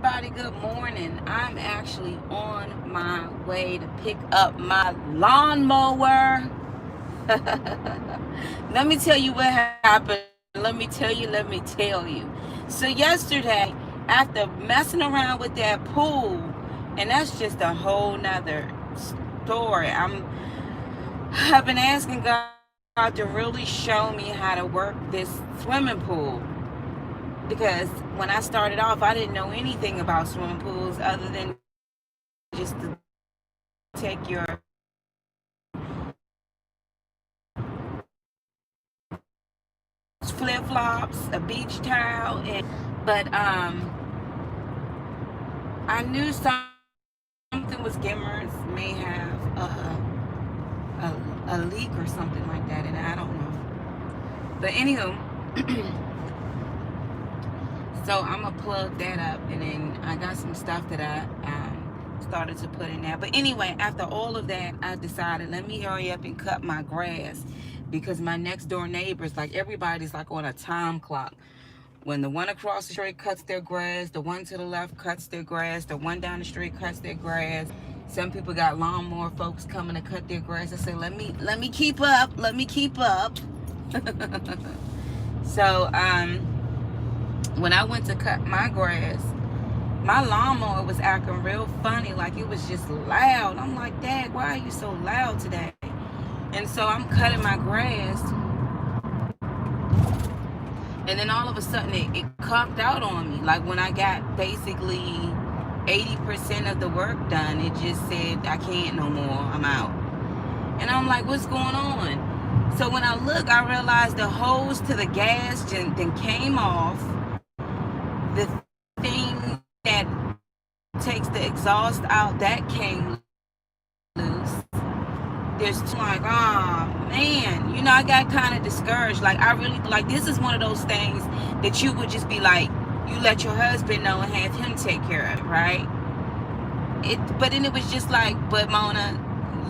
everybody, good morning. I'm actually on my way to pick up my lawnmower. Let me tell you what happened. Let me tell you. So yesterday, after messing around with that pool, and that's just a whole nother story. I've been asking God to really show me how to work this swimming pool, because when I started off, I didn't know anything about swimming pools other than just to take your flip flops, a beach towel, but I knew something was gimmers may have a leak or something like that, and I don't know. But anywho, so I'm gonna plug that up, and then I got some stuff that I started to put in there. But anyway, after all of that, I decided, let me hurry up and cut my grass, because my next door neighbors, like, everybody's like on a time clock. When the one across the street cuts their grass, the one to the left cuts their grass, the one down the street cuts their grass. Some people got lawnmower folks coming to cut their grass. I said, let me keep up. Let me keep up. So when I went to cut my grass, my lawnmower was acting real funny, like it was just loud. I'm like, Dad, why are you so loud today? And so I'm cutting my grass, and then all of a sudden it conked out on me. Like, when I got basically 80% of the work done, it just said, I can't no more, I'm out. And I'm like, what's going on? So when I look, I realized the hose to the gas then came off. The thing that takes the exhaust out, that came loose. There's like, oh man, I got kind of discouraged. Like, I really, like, this is one of those things that you would just be like, you let your husband know and have him take care of it, right? But then it was just like, but Mona,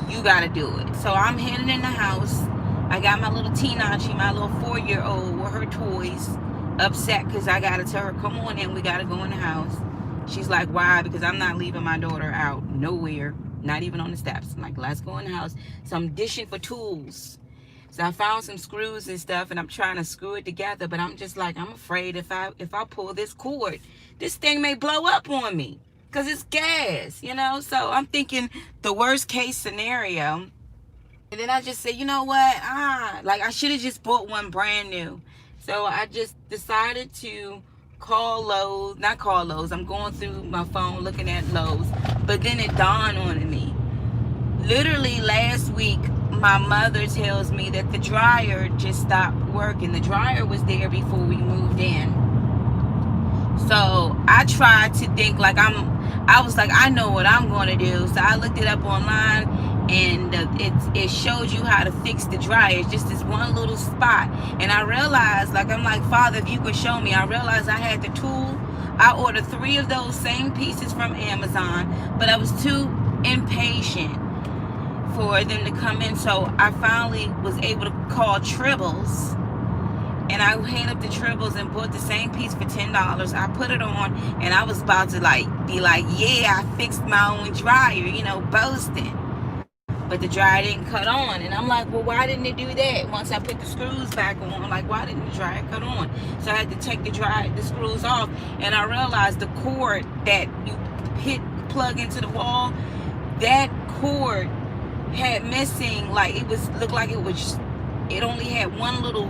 you gotta do it. So I'm heading in the house. I got my little Teenachi, my little 4-year-old with her toys, upset because I gotta tell her, come on in, we gotta go in the house. She's like, why? Because I'm not leaving my daughter out nowhere, not even on the steps. I'm like, let's go in the house. So I'm dishing for tools. So I found some screws and stuff, and I'm trying to screw it together, but I'm just like, I'm afraid if I pull this cord, this thing may blow up on me, because it's gas, So I'm thinking the worst case scenario. And then I just said, you know what? Like, I should have just bought one brand new. So I just decided to call Lowe's. Not call Lowe's. I'm going through my phone looking at Lowe's. But then it dawned on me. Literally last week, my mother tells me that the dryer just stopped working. The dryer was there before we moved in. So I tried to think like I was like, I know what I'm going to do. So I looked it up online, and it shows you how to fix the dryer. It's just this one little spot. And I realized, like, I'm like, Father, if you could show me. I realized I had the tool. I ordered 3 of those same pieces from Amazon, but I was too impatient for them to come in. So I finally was able to call Tribbles. And I hit up the Tribbles and bought the same piece for $10. I put it on, and I was about to be like, yeah, I fixed my own dryer, boasting. But the dryer didn't cut on. And I'm like, well, why didn't it do that? Once I put the screws back on, like, why didn't the dryer cut on? So I had to take the screws off. And I realized the cord that you plug into the wall, that cord had missing, like, it only had one little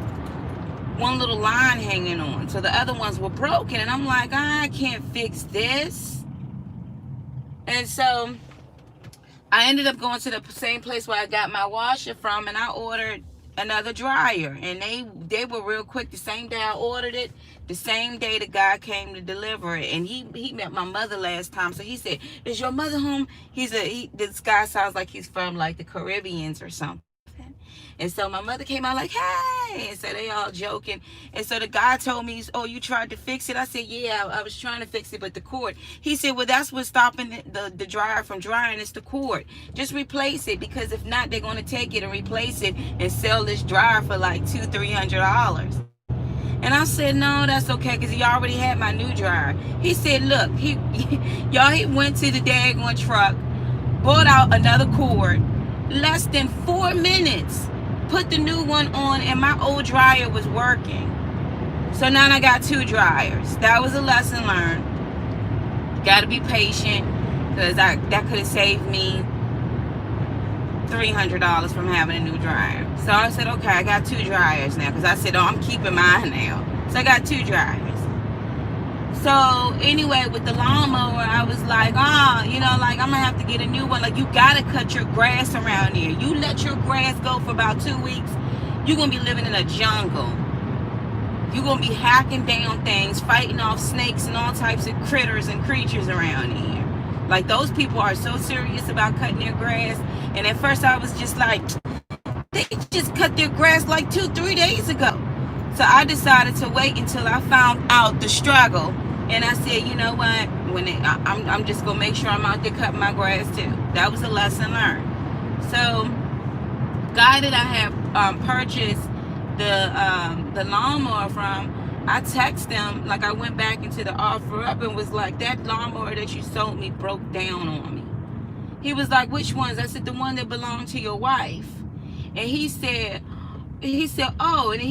line hanging on. So the other ones were broken, and I'm like, I can't fix this. And so I ended up going to the same place where I got my washer from, and I ordered another dryer, and they were real quick. The same day I ordered it, the same day the guy came to deliver it. And he met my mother last time, so he said, is your mother home? This guy sounds like he's from like the Caribbeans or something. And so my mother came out like, hey, and so they all joking. And so the guy told me, oh, you tried to fix it? I said, yeah, I was trying to fix it, but the cord. He said, well, that's what's stopping the dryer from drying. It's the cord. Just replace it, because if not, they're going to take it and replace it and sell this dryer for like $200-300. And I said, no, that's okay, because he already had my new dryer. He said, look, y'all, he went to the daggone truck, bought out another cord, less than 4 minutes, put the new one on, and my old dryer was working. So now I got 2 dryers. That was a lesson learned. Got to be patient, because that could have saved me $300 from having a new dryer. So I said, okay, I got 2 dryers now, because I said, oh, I'm keeping mine now. So I got 2 dryers. So anyway, with the lawnmower, I was like, I'm gonna have to get a new one. Like, you gotta cut your grass around here. You let your grass go for about 2 weeks, you're gonna be living in a jungle. You're gonna be hacking down things, fighting off snakes and all types of critters and creatures around here. Like, those people are so serious about cutting their grass. And at first I was just like, they just cut their grass like 2-3 days ago. So I decided to wait until I found out the struggle. And I said, you know what? I'm just going to make sure I'm out there cutting my grass too. That was a lesson learned. So, guy that I have purchased the lawnmower from, I texted him, like, I went back into the offer up and was like, that lawnmower that you sold me broke down on me. He was like, which ones? I said, the one that belonged to your wife. And he said, oh, and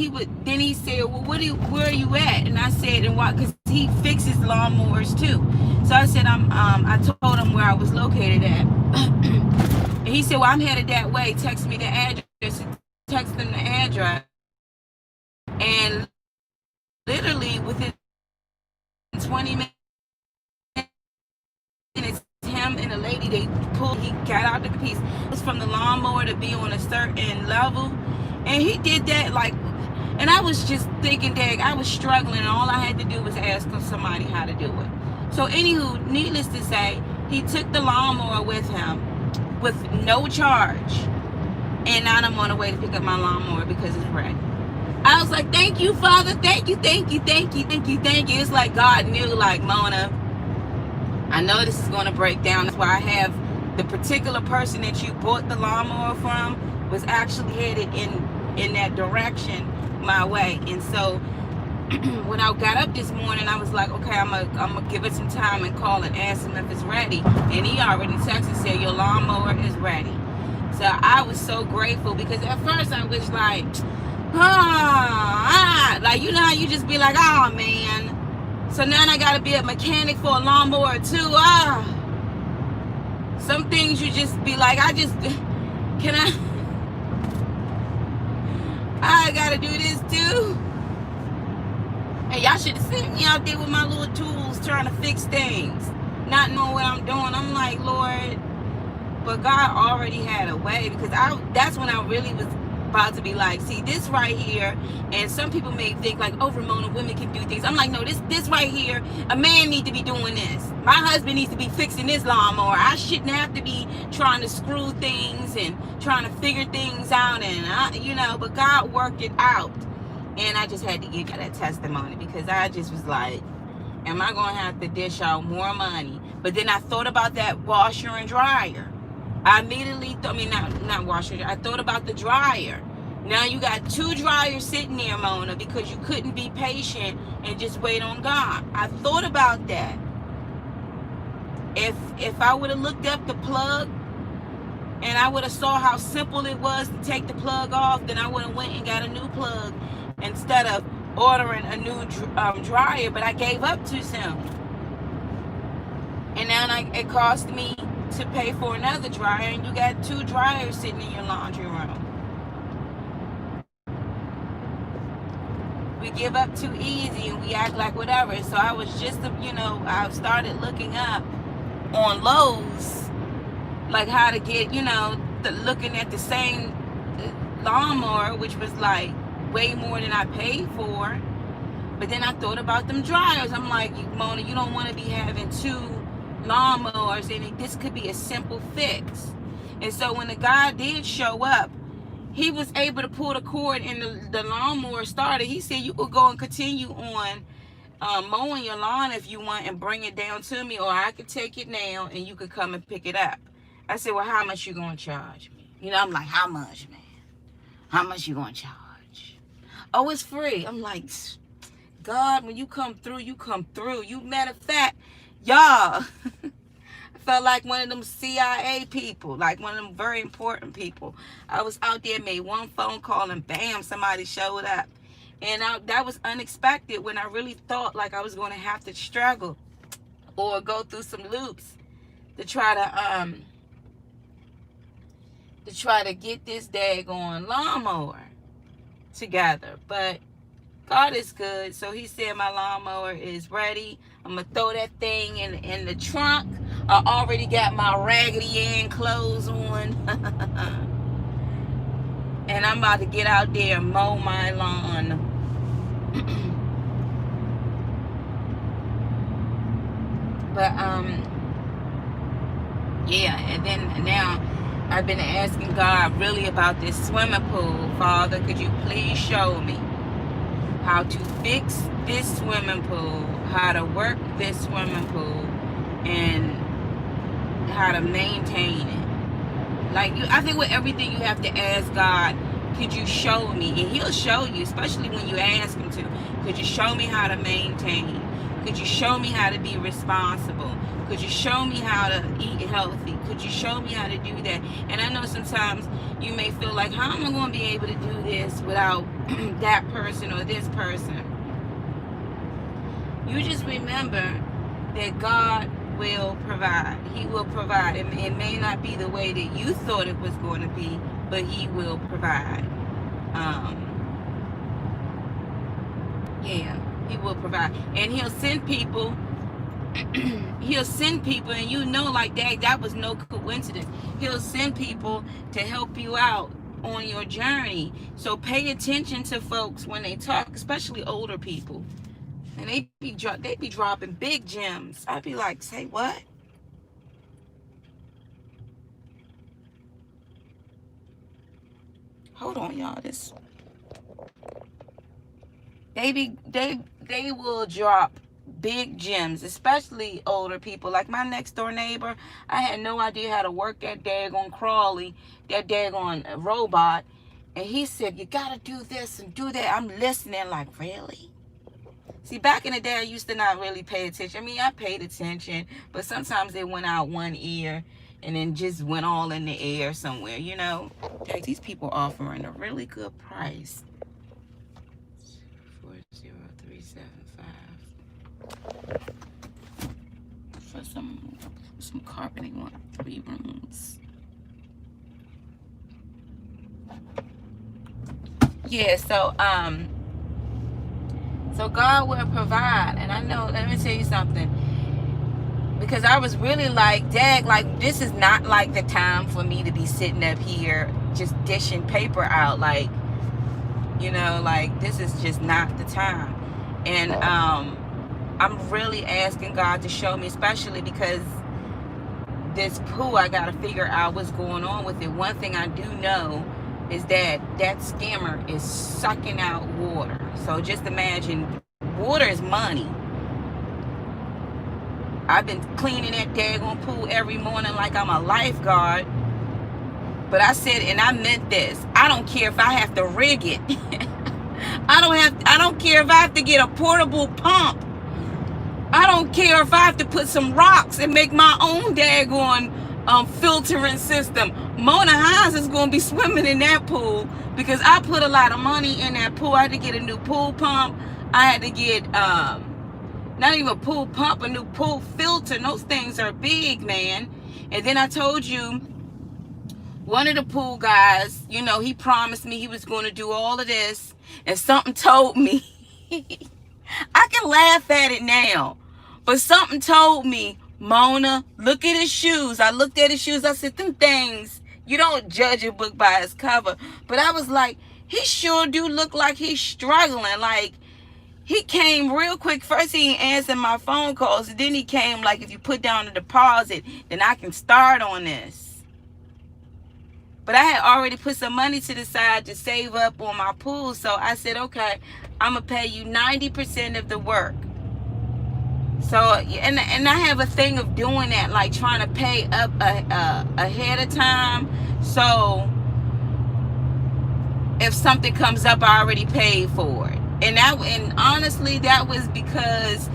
then he said, well, where are you at? And I said, and why? Because he fixes lawnmowers too. So I said, I told him where I was located at. And he said, well, I'm headed that way. Text me the address. Text him the address. And literally within 20 minutes, him and the lady, he got out the piece. It was from the lawnmower to be on a certain level. And he did that, like, and I was just thinking, dang, I was struggling, and all I had to do was ask somebody how to do it. So anywho, needless to say, he took the lawnmower with him with no charge. And now I'm on the way to pick up my lawnmower because it's ready. I was like, thank you, Father. Thank you, thank you, thank you, thank you, thank you. It's like God knew, like, Mona, I know this is going to break down. That's why I have the particular person that you bought the lawnmower from was actually headed in that direction my way. And so when I got up this morning, I was like, okay, I'm gonna give it some time and call and ask him if it's ready. And he already texted and said, your lawnmower is ready. So I was so grateful, because at first I was like, like, you know how you just be like, oh man. So now I gotta be a mechanic for a lawnmower too. Some things you just be like, I gotta do this too. And y'all should have seen me out there with my little tools trying to fix things, not knowing what I'm doing. I'm like, Lord, but God already had a way, because that's when I really was about to be like, see, this right here, and some people may think like, oh, Ramona, women can do things. I'm like, no, this right here, a man needs to be doing this. My husband needs to be fixing this lawnmower. I shouldn't have to be trying to screw things and trying to figure things out, and but God worked it out. And I just had to give you that testimony, because I just was like, am I going to have to dish out more money? But then I thought about that washer and dryer. I immediately not washer. I thought about the dryer. Now you got 2 dryers sitting there, Mona, because you couldn't be patient and just wait on God. I thought about that. If I would have looked up the plug and I would have saw how simple it was to take the plug off, then I would have went and got a new plug instead of ordering a new dryer. But I gave up too soon. And now it cost me to pay for another dryer, and you got 2 dryers sitting in your laundry room. We give up too easy and we act like whatever. So I was just, I started looking up on Lowe's, like how to get, looking at the same lawnmower, which was like way more than I paid for. But then I thought about them dryers. I'm like, Mona, you don't want to be having 2 lawnmowers, and this could be a simple fix. And so when the guy did show up, he was able to pull the cord, and the lawnmower started. He said, you could go and continue on mowing your lawn if you want and bring it down to me, or I could take it now and you could come and pick it up. I said, well, how much you gonna charge me? I'm like, how much, man? How much you gonna charge? Oh, it's free. I'm like, God, when you come through, you come through. You, matter of fact, y'all, I felt like one of them CIA people, like one of them very important people. I was out there, made one phone call, and bam, somebody showed up. And that was unexpected when I really thought like I was going to have to struggle or go through some loops to try to get this daggone lawnmower together. But God is good. So he said my lawnmower is ready. I'm going to throw that thing in the trunk. I already got my Raggedy Ann clothes on. And I'm about to get out there and mow my lawn. But yeah, and then now I've been asking God really about this swimming pool. Father, could you please show me how to fix this swimming pool, how to work this swimming pool, and how to maintain it. Like, I think with everything you have to ask God, could you show me? And he'll show you, especially when you ask him to. Could you show me how to maintain? Could you show me how to be responsible? Could you show me how to eat healthy? Could you show me how to do that? And I know sometimes you may feel like, how am I going to be able to do this without that person or this person? You just remember that God will provide. He will provide. It may not be the way that you thought it was going to be, but he will provide. Yeah, he will provide. And he'll send people. He'll send people, and you know, like that was no coincidence. He'll send people to help you out on your journey. So pay attention to folks when they talk, especially older people. And they be dropping big gems. I'd be like, say what? Hold on, y'all. They will drop big gems, especially older people. Like my next door neighbor, I had no idea how to work that daggone Crawley, that daggone robot. And he said, you gotta do this and do that. I'm listening like, really? See, back in the day, I used to not really pay attention. I mean, I paid attention, but sometimes it went out one ear and then just went all in the air somewhere, you know? Okay, these people offering a really good price. 40375 for some carpeting on 3 rooms. Yeah, so God will provide. And I know, let me tell you something, because I was really like, dag, like this is not like the time for me to be sitting up here just dishing paper out, like, you know, like this is just not the time. And I'm really asking God to show me, especially because this pool, I gotta figure out what's going on with it. One thing I do know is that scammer is sucking out water. So just imagine, water is money. I've been cleaning that daggone pool every morning like I'm a lifeguard. But I said, and I meant this, I don't care if I have to rig it. I don't care if I have to get a portable pump. I don't care if I have to put some rocks and make my own daggone filtering system. Mona Hines is going to be swimming in that pool because I put a lot of money in that pool. I had to get a new pool pump. I had to get not even a pool pump, a new pool filter. And those things are big, man. And then I told you, one of the pool guys, you know, he promised me he was going to do all of this, and something told me, I can laugh at it now, but something told me, Mona, look at his shoes. I looked at his shoes. I said, them things, you don't judge a book by its cover. But I was like, he sure do look like he's struggling. Like, he came real quick. First, he ain't answering my phone calls. And then he came like, if you put down a deposit, then I can start on this. But I had already put some money to the side to save up on my pool. So I said, okay, I'm going to pay you 90% of the work. So, and I have a thing of doing that, like trying to pay up ahead of time. So if something comes up, I already paid for it. And honestly, that was because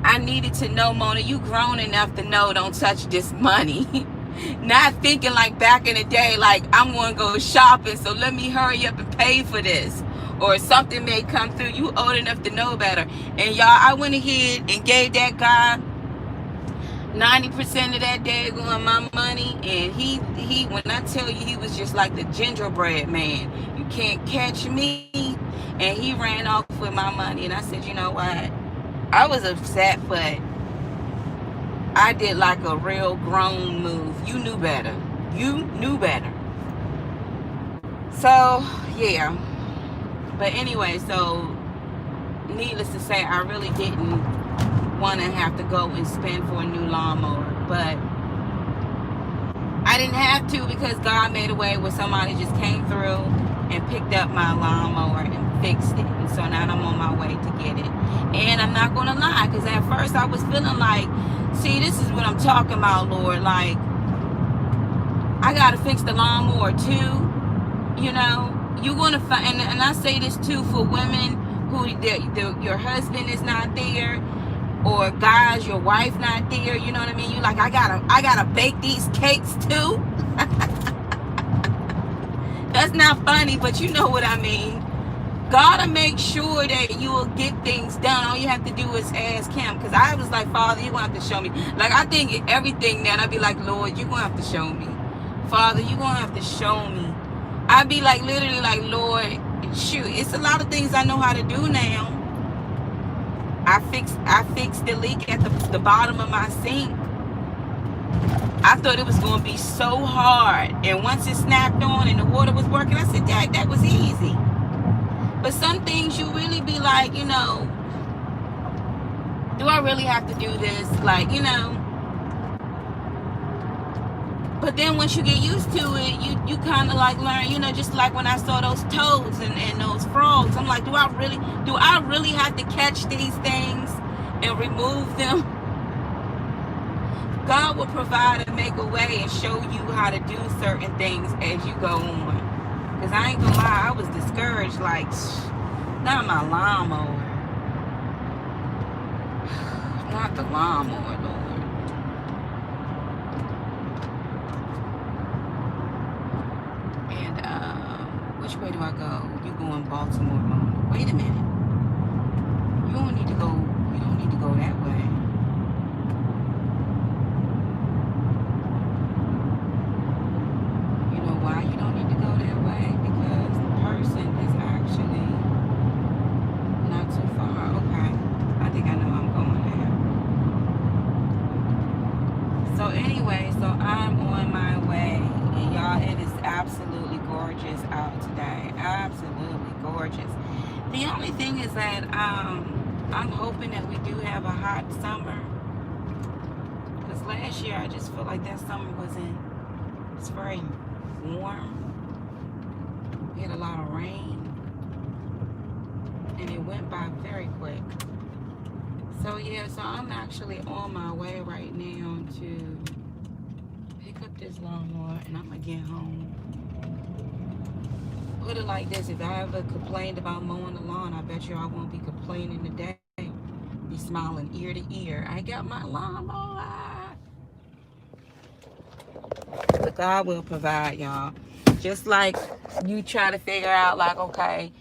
I needed to know, Mona, you grown enough to know don't touch this money. Not thinking like back in the day, like I'm going to go shopping, so let me hurry up and pay for this. Or something may come through. You old enough to know better. And y'all, I went ahead and gave that guy 90% of that day going my money. And he, when I tell you, he was just like the gingerbread man. You can't catch me. And he ran off with my money. And I said, you know what? I was upset, but I did like a real grown move. You knew better. You knew better. So, yeah. But anyway, so needless to say, I really didn't want to have to go and spend for a new lawnmower. But I didn't have to, because God made a way where somebody just came through and picked up my lawnmower and fixed it. And so now I'm on my way to get it. And I'm not going to lie, because at first I was feeling like, see, this is what I'm talking about, Lord. Like, I got to fix the lawnmower too. You know, you're going to find, and I say this too for women who your husband is not there, or guys, your wife not there. You know what I mean? You like, I gotta bake these cakes too. That's not funny, but you know what I mean. Gotta make sure that you will get things done. All you have to do is ask him. Because I was like, Father, you're going to have to show me. Like, I think everything then I'd be like, Lord, you're going to have to show me. Father, you're going to have to show me. I'd be like, literally like, Lord, shoot, it's a lot of things I know how to do now. I fixed the leak at the bottom of my sink. I thought it was going to be so hard. And once it snapped on and the water was working, I said, Dad, that was easy. But some things you really be like, you know, do I really have to do this? Like, you know. But then once you get used to it, you kind of like learn, you know, just like when I saw those toads and those frogs. I'm like, do I really have to catch these things and remove them? God will provide and make a way and show you how to do certain things as you go on. Because I ain't gonna lie, I was discouraged, like, not my lawnmower. Not the lawnmower, Lord. And, which way do I go? You going Baltimore, Mona. Wait a minute. You don't need to go that way. You know why you don't need to go that way? Because the person is actually not too far. Okay. I think I know I'm going now. So anyway, so I'm on my way. And y'all, it is absolutely gorgeous out today. Absolutely gorgeous. The only thing is that I'm hoping that we do have a hot summer. Because last year I just feel like that summer it's very warm. We had a lot of rain. And it went by very quick. So yeah, so I'm actually on my way right now to pick up this lawnmower and I'm going to get home. Put it like this, if I ever complained about mowing the lawn, I bet you I won't be complaining today. Be smiling ear to ear. I got my lawnmower. But God will provide, y'all. Just like you try to figure out, like, okay,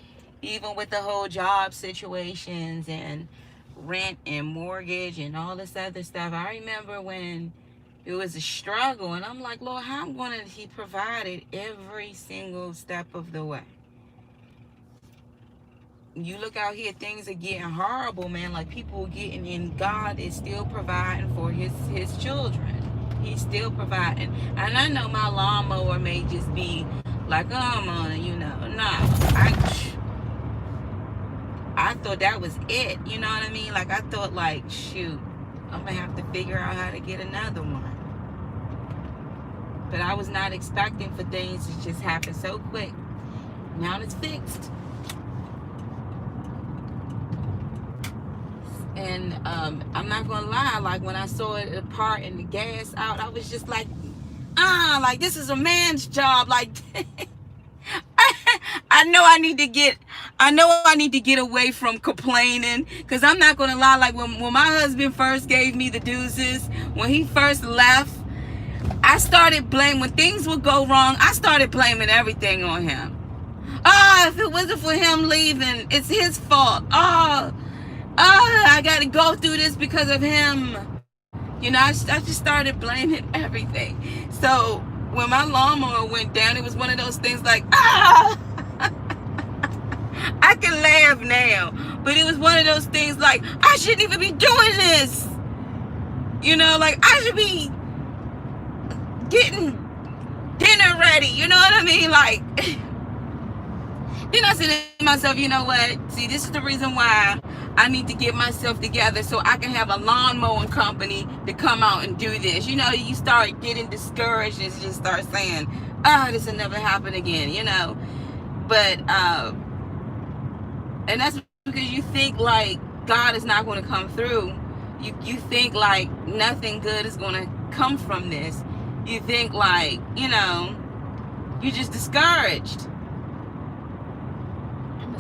even with the whole job situations and rent and mortgage and all this other stuff, I remember when it was a struggle, and I'm like, Lord, how I'm going to, he provided every single step of the way. You look out here, things are getting horrible, man. Like, people are getting, and God is still providing for his children. He's still providing. And I know my lawnmower may just be like, oh, Mona, you know, I thought that was it. You know what I mean? Like, I thought, like, shoot, I'm going to have to figure out how to get another one. But I was not expecting for things to just happen so quick. Now it's fixed. And I'm not going to lie, like, when I saw it apart and the gas out, I was just like, like, this is a man's job. Like, I know I need to get away from complaining, because I'm not gonna lie, like when my husband first gave me the deuces, when he first left, I started blaming, when things would go wrong, I started blaming everything on him. Oh, if it wasn't for him leaving, it's his fault. Oh, I got to go through this because of him. You know, I just started blaming everything. So when my lawnmower went down, it was one of those things like, I can laugh now, but it was one of those things like, I shouldn't even be doing this. You know, like I should be getting dinner ready. You know what I mean? Like, then I said to myself, you know what? See, this is the reason why I need to get myself together so I can have a lawn mowing company to come out and do this. You know, you start getting discouraged and just start saying, this will never happen again, you know. But, and that's because you think like God is not going to come through. You think like nothing good is going to come from this. You think like, you know, you're just discouraged.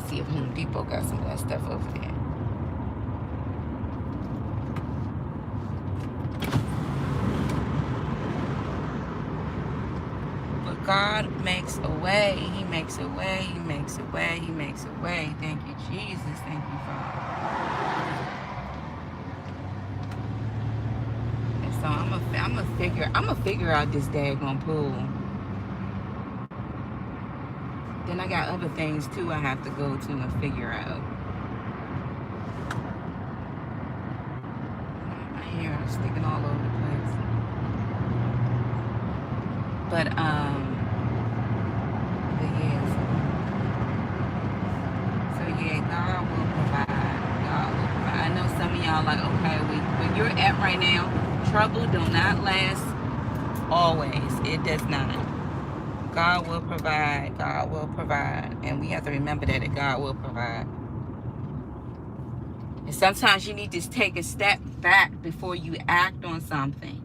See if Home Depot got some of that stuff over there. But God makes a way. He makes a way. He makes a way. He makes a way. Thank you, Jesus. Thank you, Father. And so I'm gonna figure out this daggone pool. Then I got other things too I have to go to and figure out. My hair is sticking all over the place. But yeah. So yeah, God will provide. God will provide. I know some of y'all like, okay, where you're at right now, trouble do not last always. It does not. God will provide. God will provide. And we have to remember that God will provide. And sometimes you need to take a step back before you act on something.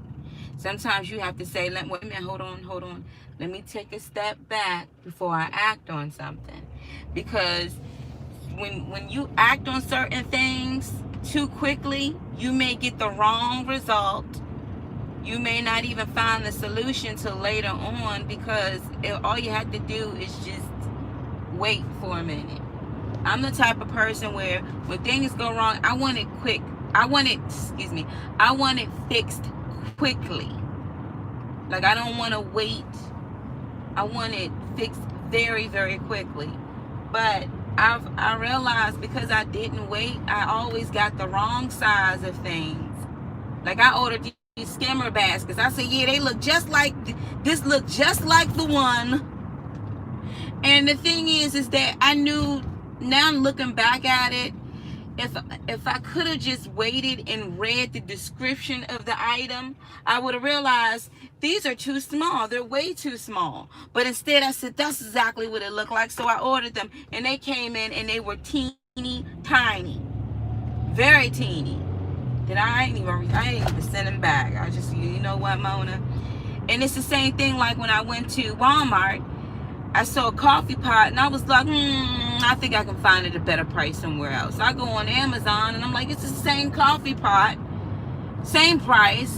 Sometimes you have to say, wait a minute, hold on. Let me take a step back before I act on something. Because when you act on certain things too quickly, you may get the wrong result. You may not even find the solution till later on, because all you have to do is just wait for a minute. I'm the type of person where when things go wrong, I want it quick. I want it fixed quickly. Like, I don't want to wait. I want it fixed very, very quickly. But I realized because I didn't wait, I always got the wrong size of things. Like, I ordered these skimmer baskets. I said, yeah, they look just like this. Look just like the one. And the thing is that I knew, now looking back at it, if I could have just waited and read the description of the item, I would have realized these are too small. They're way too small. But instead I said, that's exactly what it looked like. So I ordered them, and they came in and they were teeny tiny, very teeny. That I ain't even send them back. I just, you know what, Mona? And it's the same thing like when I went to Walmart. I saw a coffee pot and I was like, I think I can find it a better price somewhere else. I go on Amazon and I'm like, it's the same coffee pot, same price,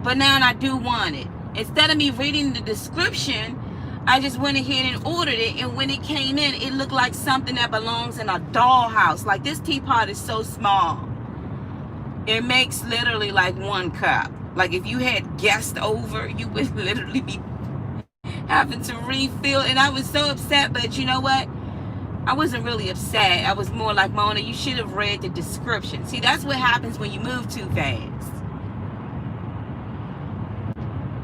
but now I do want it. Instead of me reading the description, I just went ahead and ordered it, and when it came in, it looked like something that belongs in a dollhouse. Like, this teapot is so small. It makes literally like 1 cup. Like, if you had guests over, you would literally be having to refill. And I was so upset, but you know what? I wasn't really upset. I was more like, Mona, you should have read the description. See, that's what happens when you move too fast.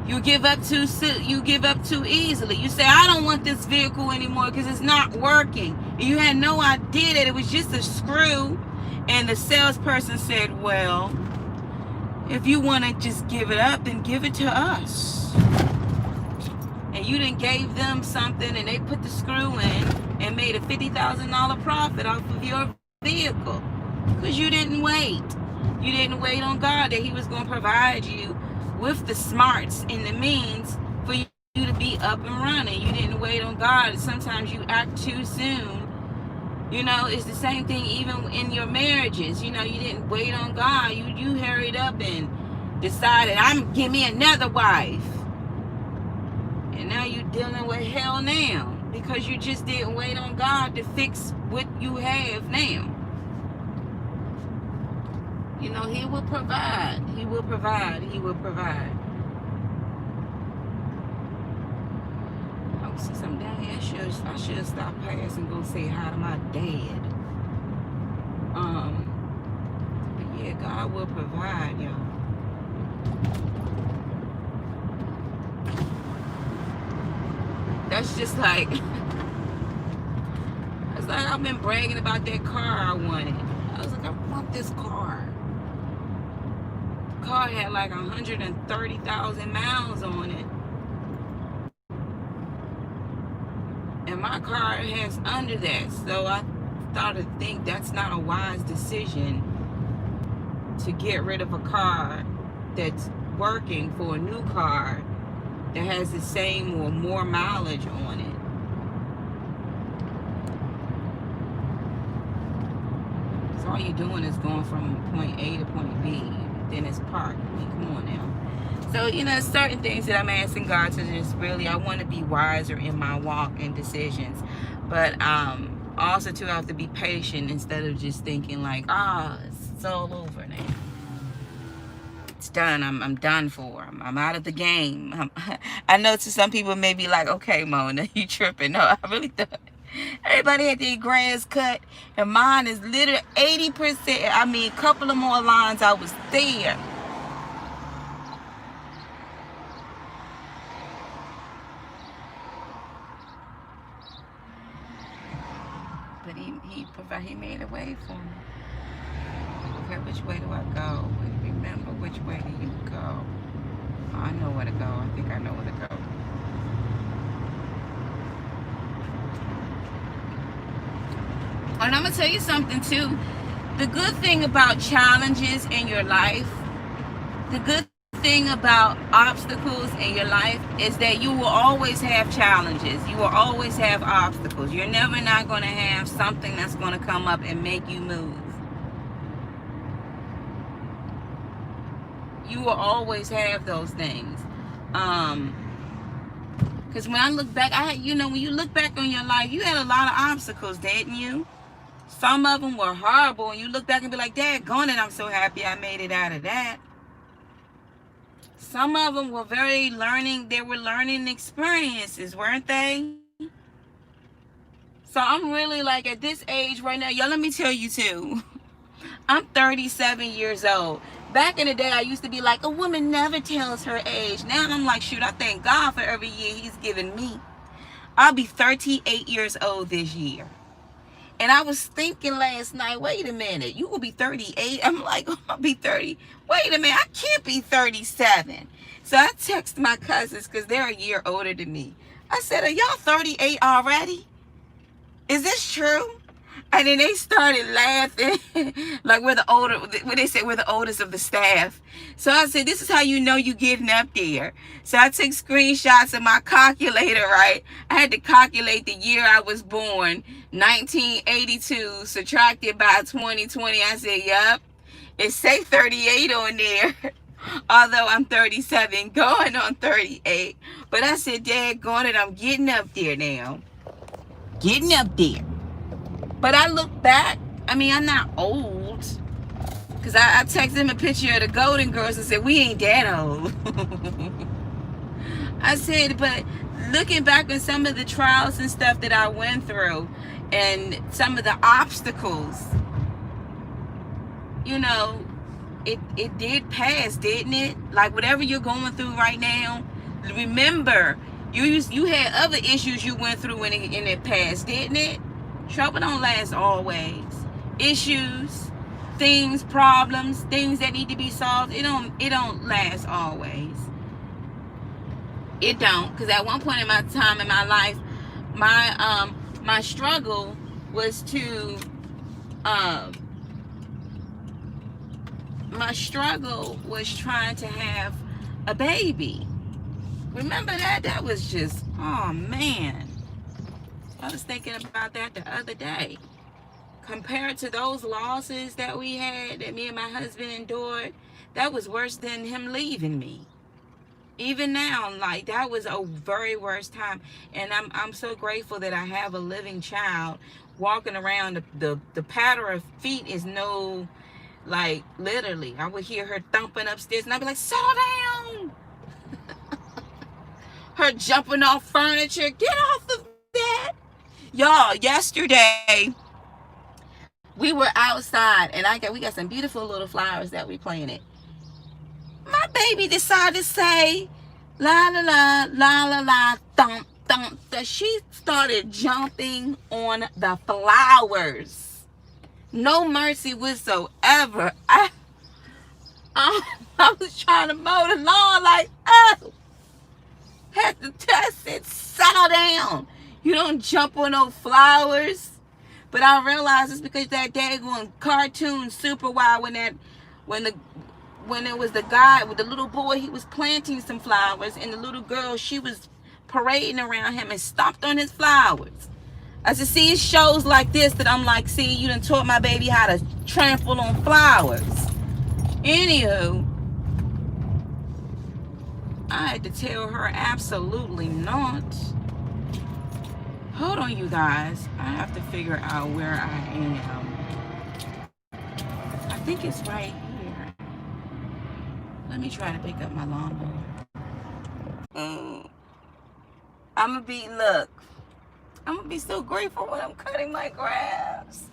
You give up too easily. You say, I don't want this vehicle anymore because it's not working. And you had no idea that it was just a screw. And the salesperson said, well, if you want to just give it up, then give it to us. And you done gave them something, and they put the screw in and made a $50,000 profit off of your vehicle. Because you didn't wait. You didn't wait on God that He was going to provide you with the smarts and the means for you to be up and running. You didn't wait on God. Sometimes you act too soon. You know, it's the same thing even in your marriages. You know, you didn't wait on God. You hurried up and decided, I'm give me another wife. And now you're dealing with hell now because you just didn't wait on God to fix what you have now. You know, He will provide. He will provide. He will provide. Oh, since I'm down here, I should stop past and go say hi to my dad. But yeah, God will provide, y'all. That's just like, it's like I've been bragging about that car I wanted. I was like, I want this car. The car had like 130,000 miles on it. And my car has under that. So I started to think that's not a wise decision to get rid of a car that's working for a new car that has the same or more mileage on it. So all you're doing is going from point A to point B, then it's parked. I mean, come on now. So, you know, certain things that I'm asking God to just really, I want to be wiser in my walk and decisions. But also too, I have to be patient instead of just thinking like, it's all over now. It's done. I'm done for. I'm out of the game. I know to some people may be like, okay, Mona, you tripping. No, I really thought everybody had their grass cut, and mine is literally 80%. I mean, a couple of more lines, I was there. But he made a way for me. Okay, which way do I go? Remember, which way do you go? Oh, I know where to go. I think I know where to go. And I'm going to tell you something too. The good thing about challenges in your life, the good thing about obstacles in your life is that you will always have challenges. You will always have obstacles. You're never not going to have something that's going to come up and make you move. You will always have those things. Because when I look back, when you look back on your life, you had a lot of obstacles, didn't you? Some of them were horrible, and you look back and be like, daggone it, I'm so happy I made it out of that. Some of them were they were learning experiences, weren't they? So I'm really like at this age right now, y'all, let me tell you too. I'm 37 years old. Back in the day, I used to be like, a woman never tells her age. Now I'm like, shoot, I thank God for every year He's given me. I'll be 38 years old this year. And I was thinking last night, wait a minute, you will be 38? I'm like, I'll be 30. Wait a minute, I can't be 37. So I text my cousins because they're a year older than me. I said, are y'all 38 already? Is this true? And then they started laughing, like when they said we're the oldest of the staff. So I said, this is how you know you're getting up there. So I took screenshots of my calculator, right? I had to calculate the year I was born, 1982, subtracted by 2020. I said, yup, it say 38 on there. Although I'm 37, going on 38. But I said, daggone it, I'm getting up there now. Getting up there. But I look back, I mean, I'm not old. Because I texted him a picture of the Golden Girls and said, we ain't that old. I said, but looking back on some of the trials and stuff that I went through and some of the obstacles, you know, it did pass, didn't it? Like whatever you're going through right now, remember, you had other issues you went through in it past, didn't it? Trouble don't last always. Issues, things, problems, things that need to be solved, it don't last always. It don't. Because at one point in my time in my life, my struggle was to trying to have a baby. Remember that? That was just, oh man. I was thinking about that the other day. Compared to those losses that we had, that me and my husband endured, that was worse than him leaving me. Even now, like, that was a very worst time. And I'm so grateful that I have a living child walking around. The patter of feet is no, like, literally. I would hear her thumping upstairs and I'd be like, slow down. Her jumping off furniture. Get off of that. Y'all, yesterday we were outside and we got some beautiful little flowers that we planted. My baby decided to say, la la la, la la la, thump thump. That she started jumping on the flowers. No mercy whatsoever. I was trying to mow the lawn like, oh. Had to test it, settle down. You don't jump on no flowers. But I realized it's because that daggone cartoon Super Wild, when it was the guy with the little boy, he was planting some flowers, and the little girl, she was parading around him and stomped on his flowers. I said, see, it's shows like this that I'm like, see, you done taught my baby how to trample on flowers. Anywho, I had to tell her absolutely not. Hold on, you guys. I have to figure out where I am. I think it's right here. Let me try to pick up my lawnmower. I'm gonna be so grateful when I'm cutting my grass.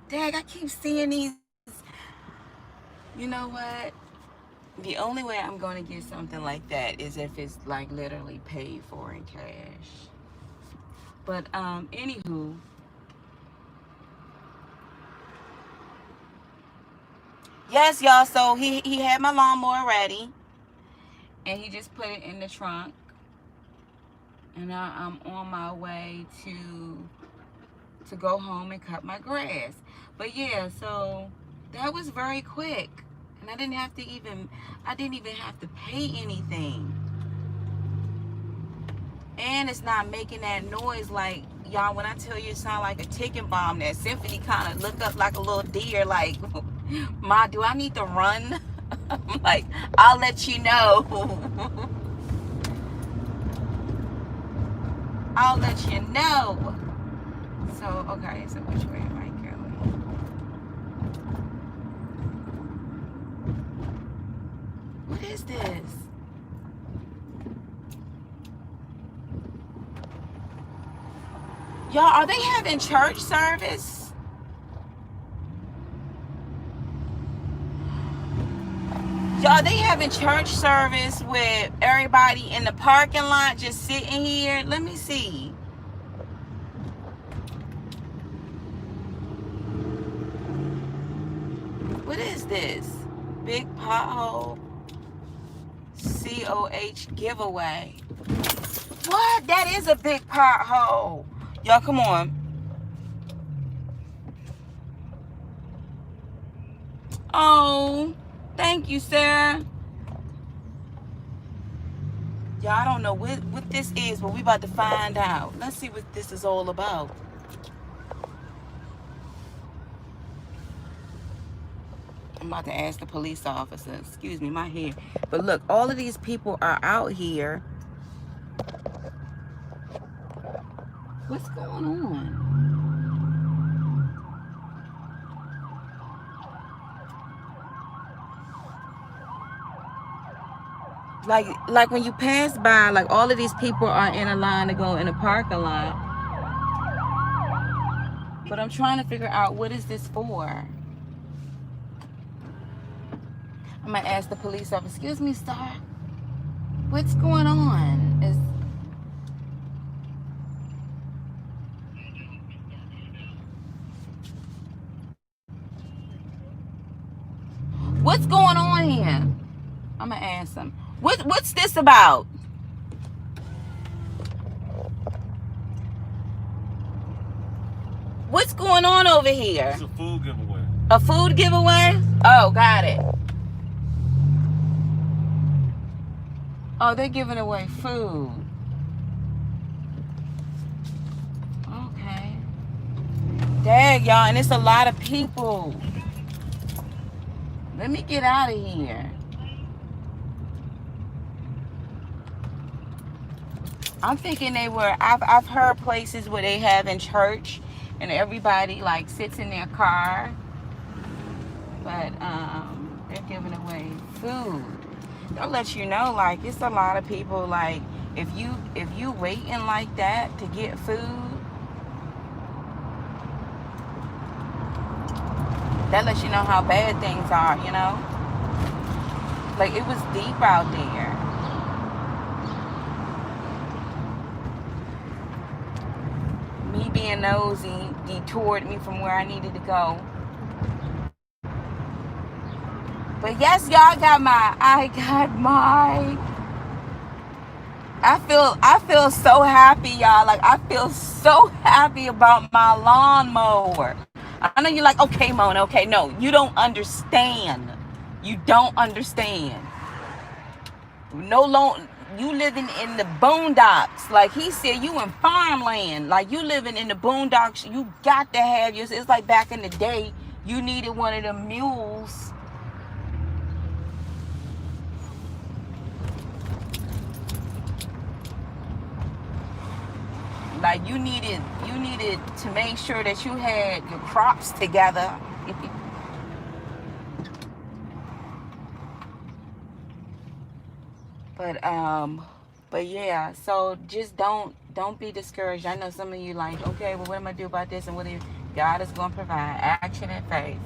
Dang, I keep seeing these. You know what? The only way I'm going to get something like that is if it's like literally paid for in cash. But anywho, yes, y'all. So he had my lawnmower ready, and he just put it in the trunk. And now I'm on my way to go home and cut my grass. But yeah, so that was very quick. And I didn't even have to pay anything. And it's not making that noise like, y'all, when I tell you it sound like a ticking bomb, that symphony kind of look up like a little deer, like, Ma, do I need to run? I'm like, I'll let you know. I'll let you know. So, okay, so which way am I going? What is this? Y'all, are they having church service? Y'all, they having church service with everybody in the parking lot just sitting here? Let me see. What is this? Big pothole. COH giveaway. What? That is a big pothole. Y'all, come on. Oh, thank you, sir. Y'all, I don't know what this is, but we about to find out. Let's see what this is all about. I'm about to ask the police officer. Excuse me, my hair. But look, all of these people are out here. What's going on? Like when you pass by, like all of these people are in a line to go in a parking lot. But I'm trying to figure out, what is this for? I'm gonna ask the police officer, excuse me, sir, what's going on? What's going on here? I'm gonna ask him. What's this about? What's going on over here? It's a food giveaway. A food giveaway? Oh, got it. Oh, they're giving away food. Okay. Dang, y'all, and it's a lot of people. Let me get out of here. I'm thinking they were. I've heard places where they have in church, and everybody like sits in their car, but they're giving away food. They'll let you know like it's a lot of people. Like if you waiting like that to get food, that lets you know how bad things are. You know, like it was deep out there. Me being nosy detoured me from where I needed to go. But yes, y'all, I feel so happy, y'all. Like I feel so happy about my lawnmower. I know you're like, okay, Mona, okay, no, you don't understand. You don't understand. No loan. You living in the boondocks. Like he said, you in farmland. Like you living in the boondocks. You got to have yours. It's like back in the day, you needed one of them mules. Like you needed to make sure that you had your crops together. But yeah, so just don't be discouraged. I know some of you like, okay, well what am I do about this, and what if God is going to provide? Action and faith.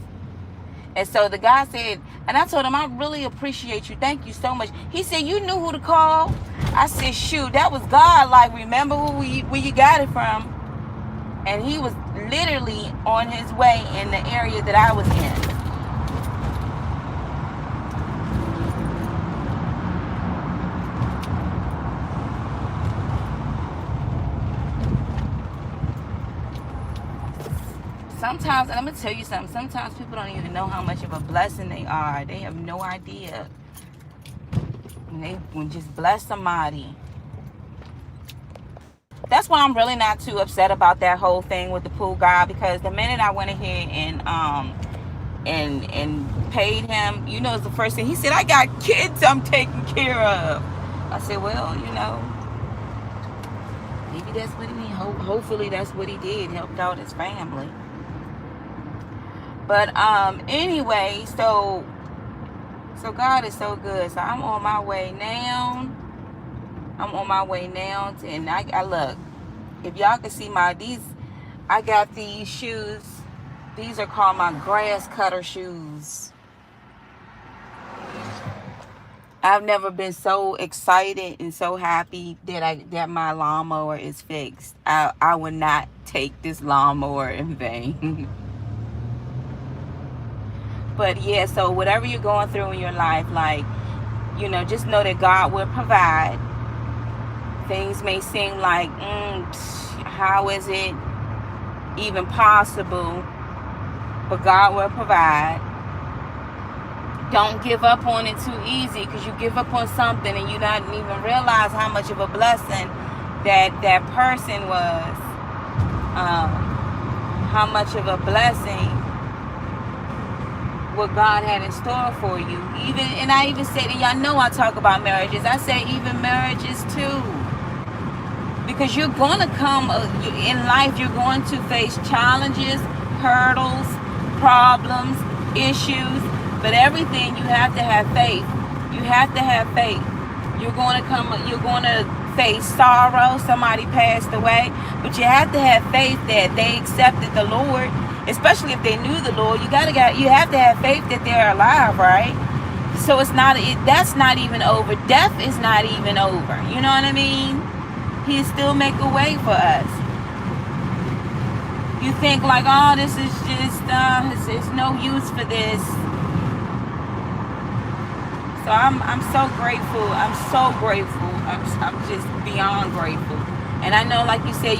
And so the guy said, and I told him, I really appreciate you. Thank you so much. He said, you knew who to call? I said, shoot, that was God. Like, remember where you got it from? And he was literally on his way in the area that I was in. Sometimes, and I'm going to tell you something, sometimes people don't even know how much of a blessing they are. They have no idea. And they would just bless somebody. That's why I'm really not too upset about that whole thing with the pool guy, because the minute I went ahead and paid him, you know, it's the first thing he said, I got kids I'm taking care of. I said, well, you know, maybe that's what he mean. Hopefully that's what he did, helped out his family. But anyway, so God is so good. So I'm on my way now. And I look, if y'all can see I got these shoes. These are called my grass cutter shoes. I've never been so excited and so happy that my lawnmower is fixed. I would not take this lawnmower in vain. But yeah, so whatever you're going through in your life, like, you know, just know that God will provide. Things may seem like, how is it even possible? But God will provide. Don't give up on it too easy, because you give up on something and you don't even realize how much of a blessing that person was. How much of a blessing what God had in store for you. And I even said, and y'all know I talk about marriages. I say even marriages too. Because you're going to come in life, you're going to face challenges, hurdles, problems, issues, but everything you have to have faith. You have to have faith. You're going to face sorrow, somebody passed away, but you have to have faith that they accepted the Lord. Especially if they knew the Lord, you have to have faith that they're alive, right? So that's not even over. Death is not even over. You know what I mean? He still make a way for us. You think like, oh, this is just, it's no use for this. So I'm so grateful. I'm so grateful. I'm just beyond grateful. And I know, like you said,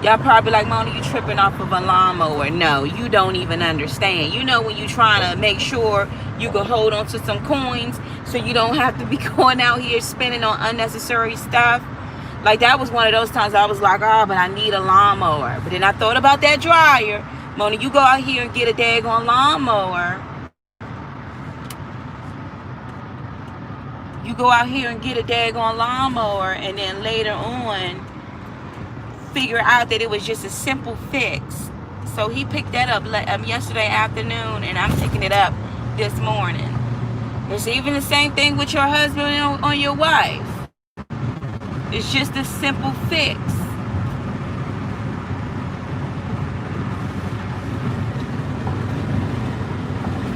Y'all probably like, Mona, you tripping off of a lawnmower. No, you don't even understand. You know when you trying to make sure you can hold on to some coins so you don't have to be going out here spending on unnecessary stuff. Like, that was one of those times I was like, oh, but I need a lawnmower. But then I thought about that dryer. Mona, you go out here and get a daggone lawnmower. You go out here and get a daggone lawnmower, and then later on figure out that it was just a simple fix. So he picked that up yesterday afternoon, and I'm picking it up this morning. It's even the same thing with your husband or your wife. It's just a simple fix.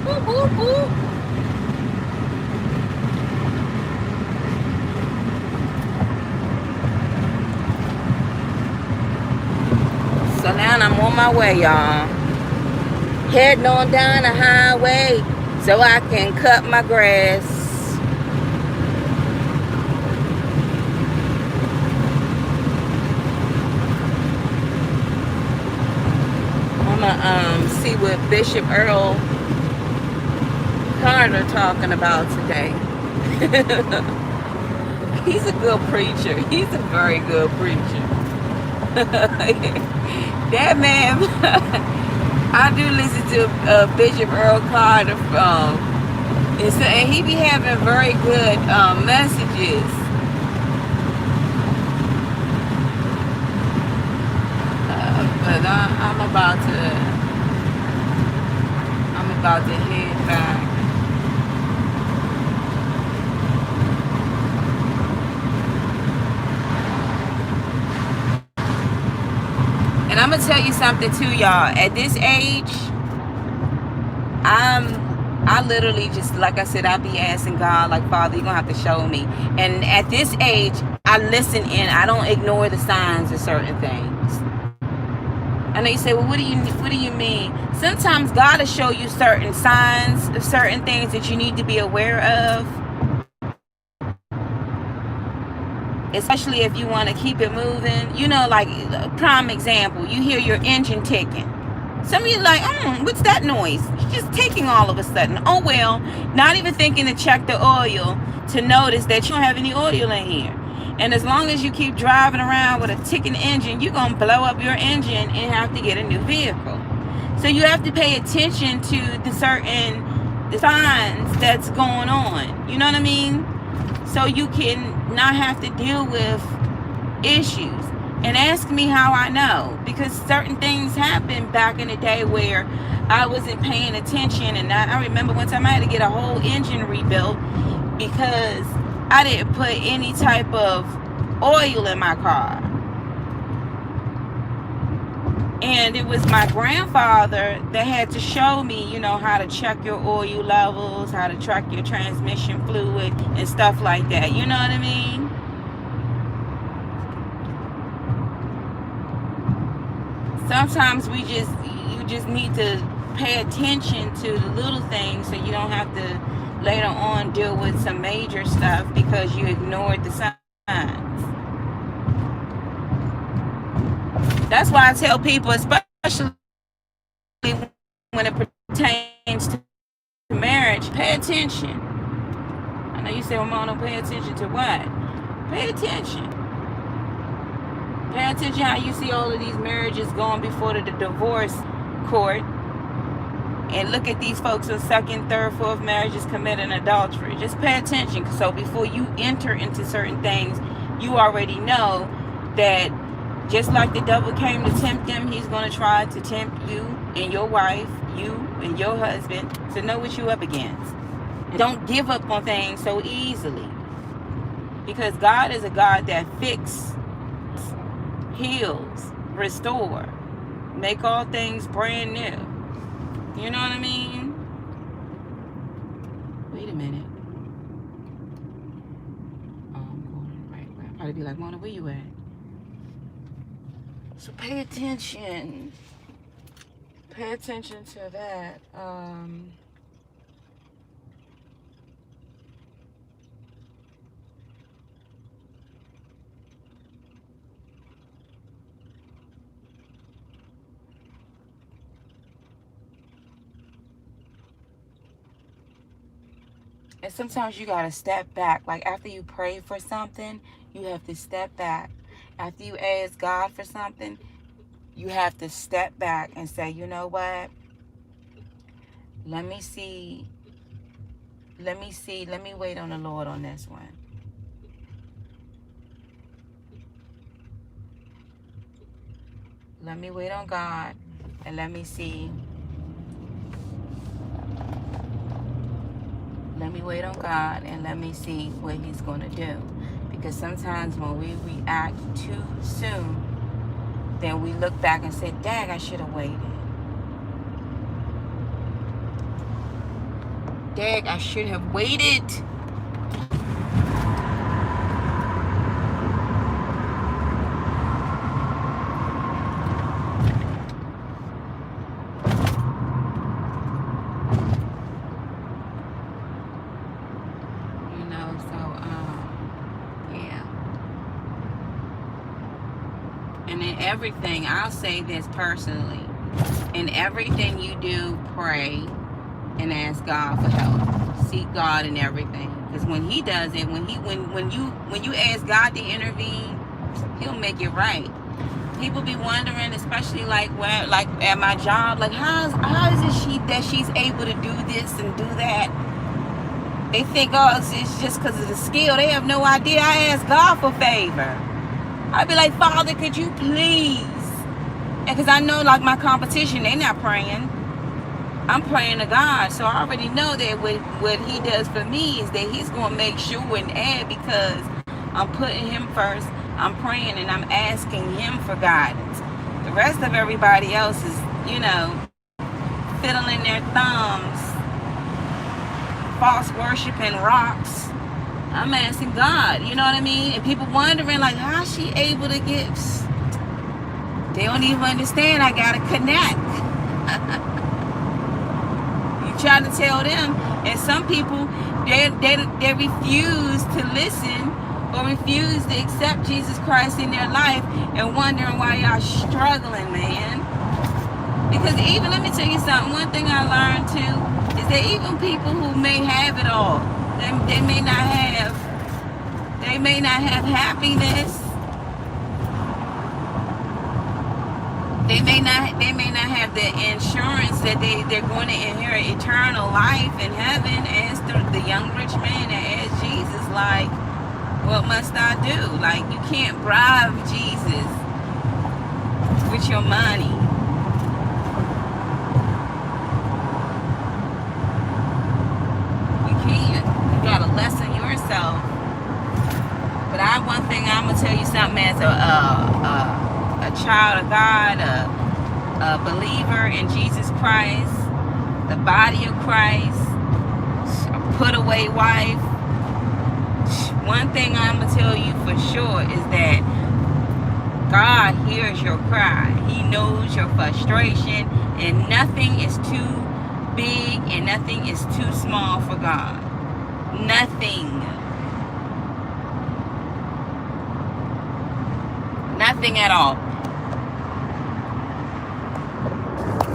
Ooh, ooh, ooh. So now I'm on my way, y'all. Heading on down the highway so I can cut my grass. I'm gonna see what Bishop Earl Carter talking about today. He's a good preacher. He's a very good preacher. That man, I do listen to Bishop Earl Carter, and he be having very good messages. But I'm about to head back. And I'm gonna tell you something too, y'all. At this age, I literally just, like I said, I be asking God, like, Father, you're gonna have to show me. And at this age, I listen and I don't ignore the signs of certain things. I know you say, well, what do you mean? Sometimes God will show you certain signs of certain things that you need to be aware of. Especially if you want to keep it moving. You know, like, prime example, you hear your engine ticking. Some of you like, what's that noise? It's just ticking all of a sudden. Oh, well, not even thinking to check the oil to notice that you don't have any oil in here. And as long as you keep driving around with a ticking engine, you're going to blow up your engine and have to get a new vehicle. So you have to pay attention to the signs that's going on. You know what I mean? So you can not have to deal with issues. And ask me how I know, because certain things happened back in the day where I wasn't paying attention. And I remember one time I had to get a whole engine rebuilt because I didn't put any type of oil in my car. And it was my grandfather that had to show me, you know, how to check your oil levels, how to track your transmission fluid and stuff like that. You know what I mean? Sometimes you just need to pay attention to the little things so you don't have to later on deal with some major stuff because you ignored the signs. That's why I tell people, especially when it pertains to marriage, pay attention. I know you say, well, Mona, pay attention to what? Pay attention. Pay attention how you see all of these marriages going before the divorce court, and look at these folks in second, third, fourth marriages committing adultery. Just pay attention. So before you enter into certain things, you already know that just like the devil came to tempt them, he's going to try to tempt you and your wife, you and your husband, to know what you're up against. And don't give up on things so easily, because God is a God that fixes, heals, restore, make all things brand new. You know what I mean? Wait a minute. Oh, I'm going right. I'll probably be like, Mona, where you at? So pay attention. Pay attention to that. And sometimes you got to step back. Like after you pray for something, you have to step back. After you ask God for something, you have to step back and say, you know what? Let me see. Let me see. Let me wait on the Lord on this one. Let me wait on God and let me see. Let me wait on God and let me see what He's going to do. Because sometimes when we react too soon, then we look back and say, dang, I should have waited. Dang, I should have waited. And in everything, I'll say this personally, in everything you do, pray and ask God for help. Seek God in everything, because when He does it, when you ask God to intervene, He'll make it right. People be wondering, especially like at my job, like how is it that she's able to do this and do that? They think, oh, it's just because of the skill. They have no idea. I ask God for favor. I'd be like, Father, could you please? And because I know, like my competition, they not praying. I'm praying to God. So I already know that what He does for me is that He's going to make sure and add, because I'm putting Him first. I'm praying and I'm asking Him for guidance. The rest of everybody else is, fiddling their thumbs, false worshiping rocks. I'm asking God, you know what I mean? And people wondering, like, how's she able to get? They don't even understand. I gotta connect. You try to tell them, and some people they refuse to listen or refuse to accept Jesus Christ in their life, and wondering why y'all struggling, man. Because even, let me tell you something. One thing I learned too is that even people who may have it all, they may not have happiness. They may not have the insurance that they're going to inherit eternal life in heaven, as the young rich man that asked Jesus, like, what must I do? Like, you can't bribe Jesus with your money. You can't. You gotta lessen yourself. But one thing I'm gonna tell you something, as a child of God, a believer in Jesus Christ, the body of Christ, a put away wife. One thing I'm gonna tell you for sure is that God hears your cry. He knows your frustration, and nothing is too big and nothing is too small for God. Nothing. Nothing at all.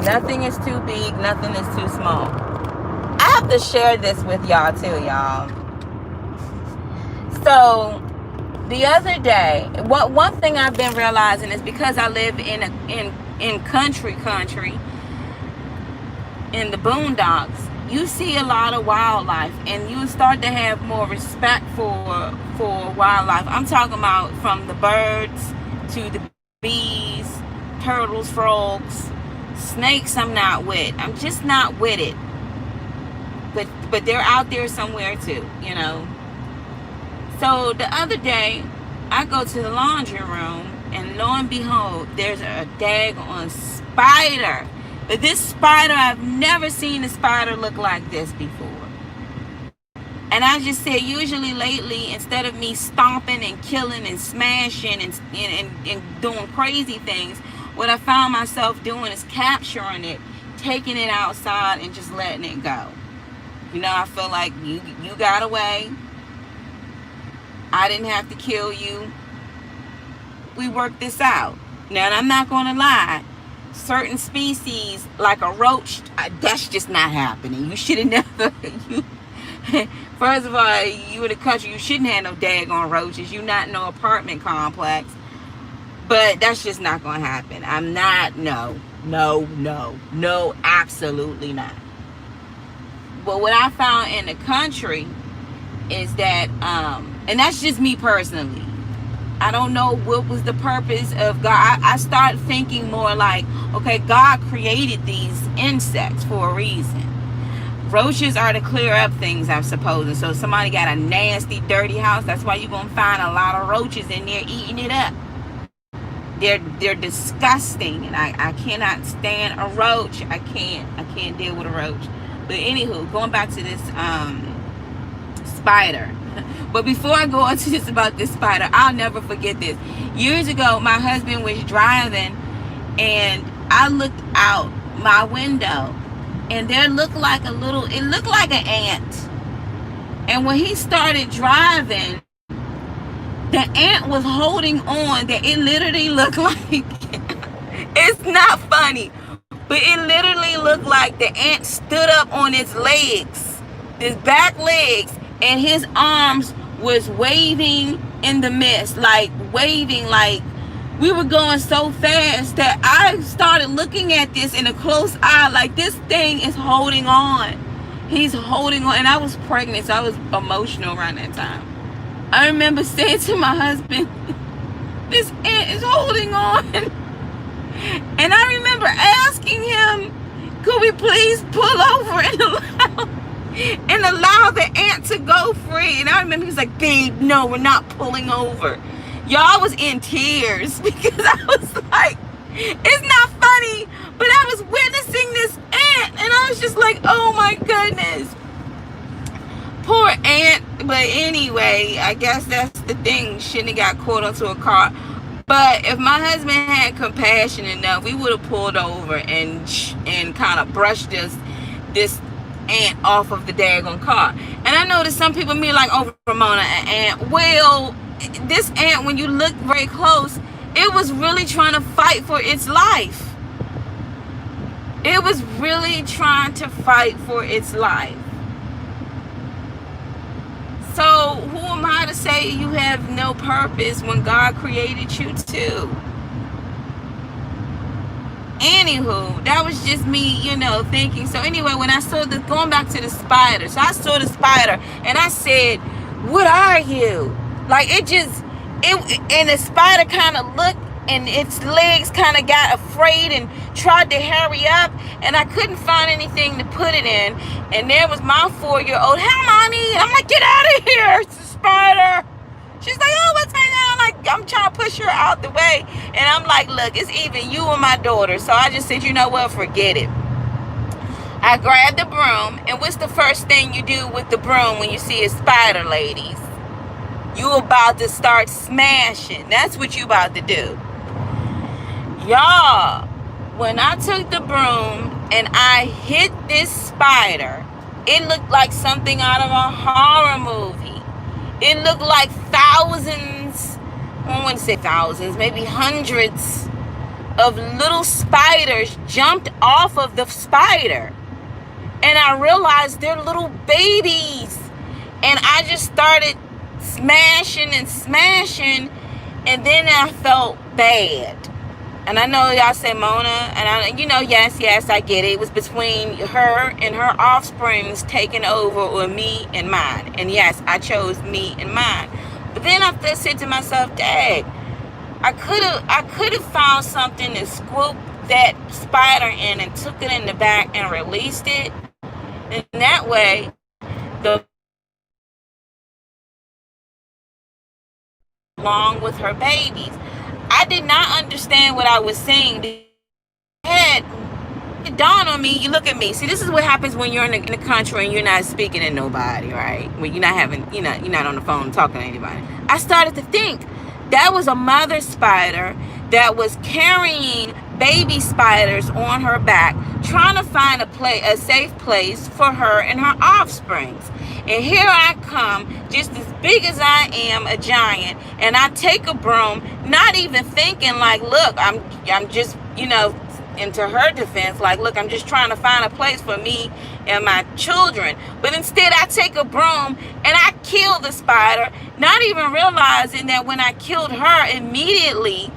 Nothing is too big, nothing is too small. I have to share this with y'all too, y'all. So the other day, one thing I've been realizing is, because I live in country, in the boondocks, you see a lot of wildlife, and you start to have more respect for wildlife. I'm talking about from the birds to the bees, turtles, frogs, snakes. I'm not with. I'm just not with it. But they're out there somewhere too, So the other day, I go to the laundry room, and lo and behold, there's a daggone spider. But this spider, I've never seen a spider look like this before. And I just said, usually lately, instead of me stomping and killing and smashing and doing crazy things, what I found myself doing is capturing it, taking it outside, and just letting it go. I feel like you got away. I didn't have to kill you. We worked this out. Now, and I'm not going to lie. Certain species, like a roach, that's just not happening. You should have never, First of all, you in the country, you shouldn't have no daggone roaches. You not no apartment complex. But that's just not going to happen. I'm not, no, absolutely not. But what I found in the country is that, and that's just me personally. I don't know what was the purpose of God. I started thinking more like, okay, God created these insects for a reason. Roaches are to clear up things, I'm supposing. So if somebody got a nasty, dirty house, that's why you're going to find a lot of roaches in there eating it up. They're disgusting, and I cannot stand a roach. I can't deal with a roach. But anywho, going back to this spider. But before I go into this about this spider, I'll never forget this. Years ago, my husband was driving, and I looked out my window, and it looked like an ant. And when he started driving, the ant was holding on, that it literally looked like, it's not funny, but it literally looked like the ant stood up on its legs, his back legs, and his arms was waving in the mist, like waving, like we were going so fast that I started looking at this in a close eye, like this thing is holding on. He's holding on, and I was pregnant, so I was emotional around that time. I remember saying to my husband, this ant is holding on. And I remember asking him, could we please pull over and allow the ant to go free? And I remember he was like, babe, no, we're not pulling over. Y'all was in tears because I was like, it's not funny, but I was witnessing this ant, and I was just like, oh my goodness. Poor ant. But anyway, I guess that's the thing. Shouldn't have got caught onto a car. But if my husband had compassion enough, we would have pulled over and kind of brushed this ant off of the daggone car. And I know that some people mean like, oh, Ramona, an ant. Well, this ant, when you look very close, it was really trying to fight for its life. It was really trying to fight for its life. So who am I to say you have no purpose when God created you to? Anywho, that was just me, thinking. So anyway, when I saw this, going back to the spider, so I saw the spider and I said, what are you? Like and the spider kind of looked, and its legs kind of got afraid and tried to hurry up, and I couldn't find anything to put it in. And there was my 4-year-old, hey, mommy. And I'm like, get out of here, it's a spider. She's like, oh, what's going on? Like, I'm trying to push her out the way. And I'm like, look, it's even you and my daughter. So I just said, you know what, forget it. I grabbed the broom, and what's the first thing you do with the broom when you see a spider, ladies? You about to start smashing. That's what you about to do. Y'all, when I took the broom and I hit this spider, it looked like something out of a horror movie. It looked like thousands, I wouldn't say thousands, maybe hundreds of little spiders jumped off of the spider. And I realized they're little babies. And I just started smashing and smashing, and then I felt bad. And I know y'all say Mona, and yes, I get it. It was between her and her offsprings taking over, or me and mine. And yes, I chose me and mine. But then I said to myself, dang, I could have found something to scoop that spider in and took it in the back and released it. And that way, along with her babies. I did not understand what I was saying. It dawned on me. You look at me. See, this is what happens when you're in the country and you're not speaking to nobody, right? When you're not on the phone talking to anybody. I started to think that was a mother spider that was carrying baby spiders on her back, trying to find a safe place for her and her offsprings. And here I come, just as big as I am, a giant, and I take a broom, not even thinking like, look, I'm just, into her defense, like, look, I'm just trying to find a place for me and my children. But instead, I take a broom and I kill the spider, not even realizing that when I killed her, immediately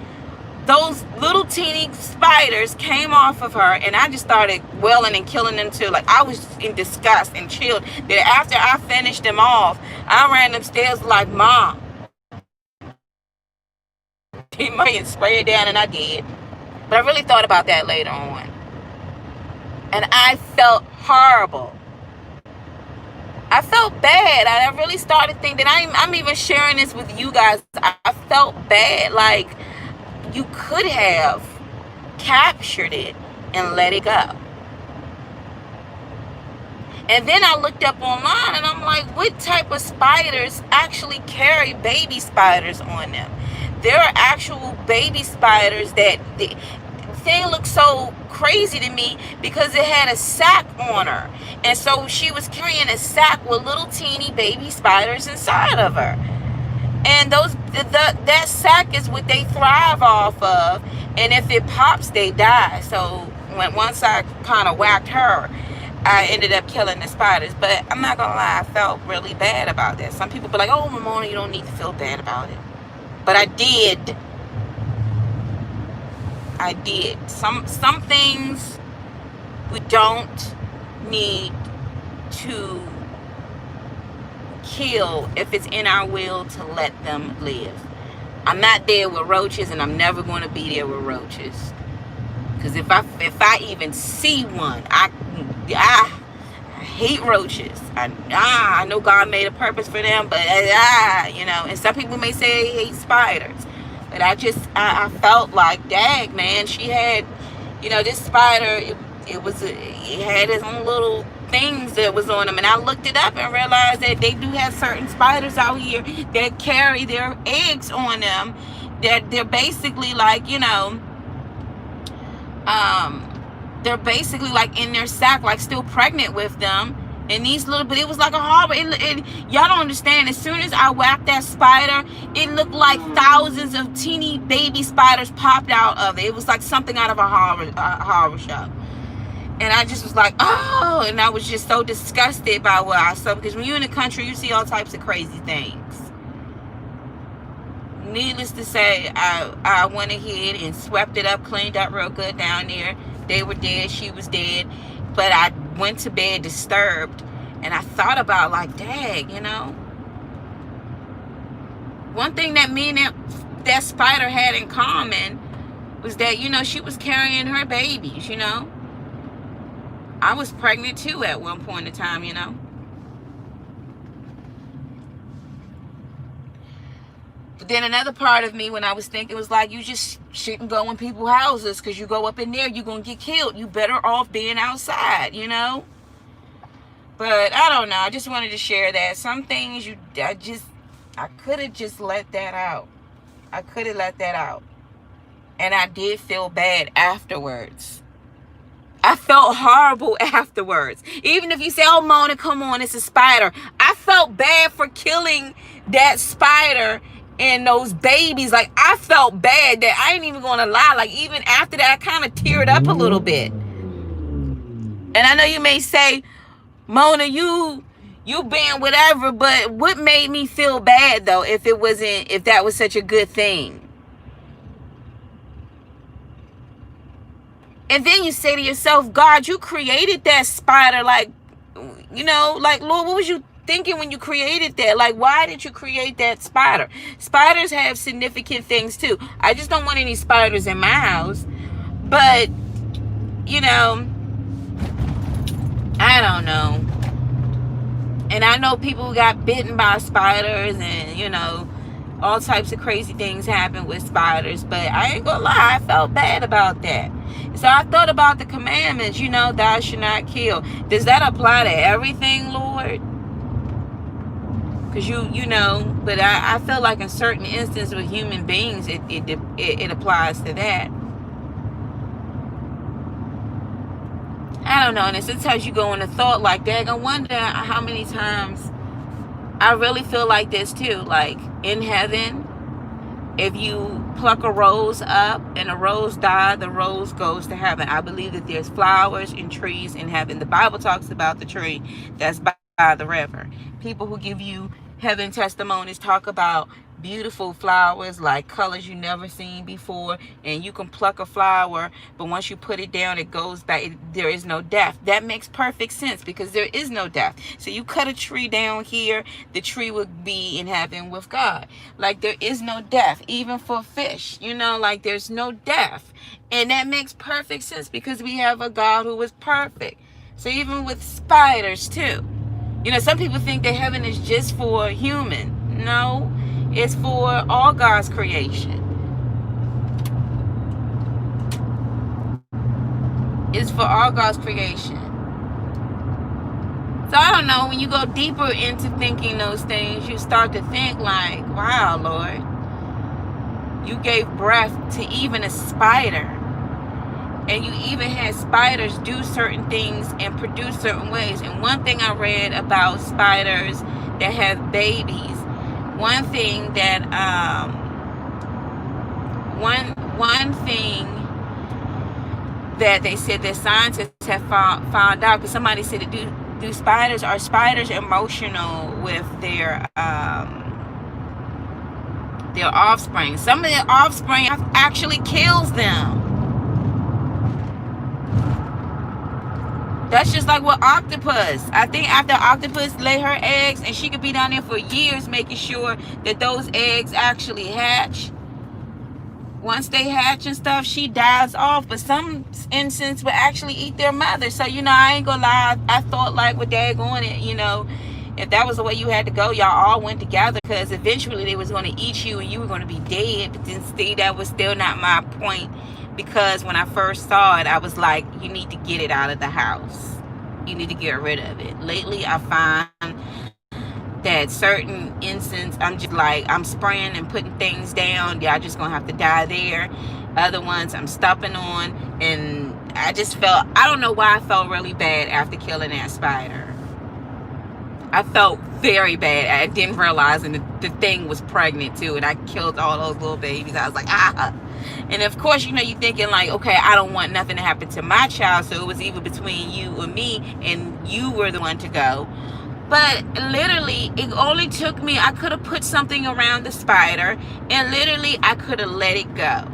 those little teeny spiders came off of her, and I just started welling and killing them too. Like, I was in disgust and chilled. That after I finished them off, I ran upstairs like, Mom, he might spray it down, and I did. But I really thought about that later on, and I felt horrible. I felt bad. I really started thinking, I'm even sharing this with you guys. I felt bad. Like, you could have captured it and let it go. And then I looked up online, and I'm like, what type of spiders actually carry baby spiders on them? There are actual baby spiders that the thing looked so crazy to me because it had a sack on her. And so she was carrying a sack with little teeny baby spiders inside of her. And that sack is what they thrive off of, and if it pops, they die. So once I kind of whacked her, I ended up killing the spiders. But I'm not gonna lie, I felt really bad about that. Some people be like, "Oh, Ramona, you don't need to feel bad about it," but I did. I did. Some things we don't need to kill if it's in our will to let them live. I'm not there with roaches, and I'm never going to be there with roaches, because if I even see one, I hate roaches. I know God made a purpose for them, but and some people may say they hate spiders, but I felt like, dang, man, she had, this spider, it had its own little things that was on them, and I looked it up and realized that they do have certain spiders out here that carry their eggs on them. They're basically like, they're basically like in their sack, like still pregnant with them. And these little, but it was like a horror. Y'all don't understand. As soon as I whacked that spider, it looked like thousands of teeny baby spiders popped out of it. It was like something out of a horror show. And I just was like, oh, and I was just so disgusted by what I saw, because when you're in the country, you see all types of crazy things. Needless to say, I went ahead and swept it up, cleaned up real good down there. They were dead, she was dead, but I went to bed disturbed, and I thought about, like, dang, one thing that me and that spider had in common was that, she was carrying her babies, I was pregnant too at one point in time, But then another part of me, when I was thinking, was like, you just shouldn't go in people's houses, because you go up in there, you're going to get killed. You better off being outside, But I don't know. I just wanted to share that. Some things I could have just let that out. I could have let that out. And I did feel bad afterwards. I felt horrible afterwards. Even if you say, oh, Mona, come on, it's a spider. I felt bad for killing that spider and those babies. Like, I felt bad that I ain't even going to lie. Like, even after that, I kind of teared up a little bit. And I know you may say, Mona, you being whatever, but what made me feel bad, though, if that was such a good thing? And then you say to yourself, God, you created that spider. Like, like, Lord, what was you thinking when you created that? Like, why did you create that spider? Spiders have significant things too. I just don't want any spiders in my house. But, I don't know. And I know people who got bitten by spiders, and, all types of crazy things happen with spiders. But I ain't gonna lie, I felt bad about that. So I thought about the commandments, thou shalt not kill. Does that apply to everything, Lord? Because but I feel like in certain instances with human beings, it applies to that. I don't know. And sometimes you go in a thought like that. I wonder how many times I really feel like this too. Like, in heaven, If you pluck a rose up and a rose dies, the rose goes to heaven. I believe that there's flowers and trees in heaven. The Bible talks about the tree that's by the river. People who give you heaven testimonies talk about beautiful flowers, like colors you never seen before, and you can pluck a flower, but once you put it down, it goes back. There is no death. That makes perfect sense, because there is no death. So you cut a tree down here, the tree would be in heaven with God. Like, there is no death, even for fish, like there's no death. And that makes perfect sense, because we have a God who is perfect. So even with spiders too, some people think that heaven is just for human. No, it's for all God's creation. It's for all God's creation. So I don't know, when you go deeper into thinking those things, you start to think like, wow, Lord, you gave breath to even a spider. And you even had spiders do certain things and produce certain ways. And one thing I read about spiders that have babies, one thing that one thing that they said that scientists have found out, because somebody said, do spiders, are spiders emotional with their offspring? Some of their offspring actually kills them. That's just like with octopus. I think after octopus lay her eggs, and she could be down there for years making sure that those eggs actually hatch. Once they hatch and stuff, she dies off. But some insects will actually eat their mother. So, I ain't gonna lie. I thought like with daggone it, if that was the way you had to go, y'all all went together, because eventually they was going to eat you and you were going to be dead. But then see, that was still not my point, because when I first saw it, I was like, you need to get it out of the house. You need to get rid of it. Lately, I find that certain instances, I'm just like, I'm spraying and putting things down. Y'all just going to have to die there. Other ones I'm stopping on. And I don't know why I felt really bad after killing that spider. I felt very bad. I didn't realize, and the thing was pregnant too, and I killed all those little babies. I was like, ah. And of course, you're thinking like, okay, I don't want nothing to happen to my child, so it was either between you or me, and you were the one to go. But literally, it only took me, I could have put something around the spider, and literally, I could have let it go.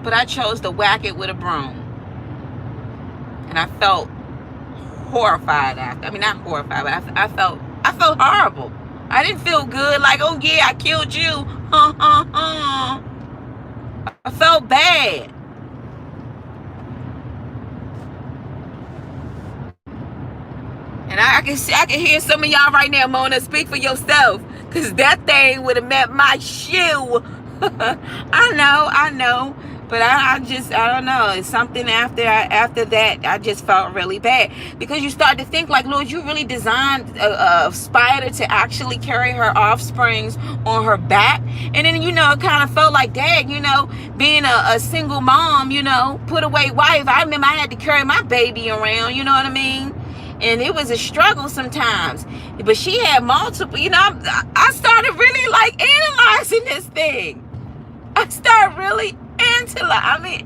But I chose to whack it with a broom. And I felt horrified after. I mean, not horrified, but I felt horrible. I didn't feel good, like, oh yeah, I killed you. I felt bad. And I can hear some of y'all right now, Mona, speak for yourself, because that thing would have met my shoe. I know. But I don't know. It's something after that, I just felt really bad. Because you start to think like, Lord, you really designed a spider to actually carry her offsprings on her back. And then, it kind of felt like, dang, being a single mom, put away wife. I remember I had to carry my baby around, you know what I mean? And it was a struggle sometimes. But she had multiple, I started really like analyzing this thing. I started really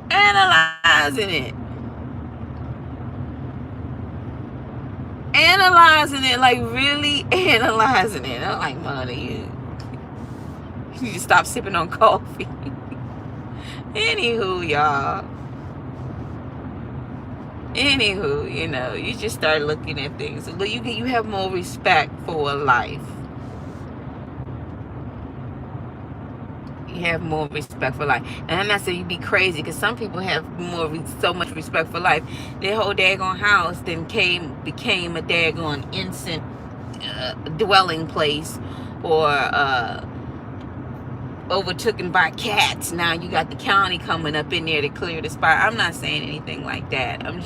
analyzing it. Analyzing it, like really analyzing it. I'm like, Money, you just stop sipping on coffee. Anywho, y'all. You just start looking at things. You have more respect for life. You have more respect for life. And I'm not saying you be crazy, because some people have so much respect for life. Their whole daggone house then became a daggone instant dwelling place, or overtaken by cats. Now you got the county coming up in there to clear the spot. I'm not saying anything like that. I'm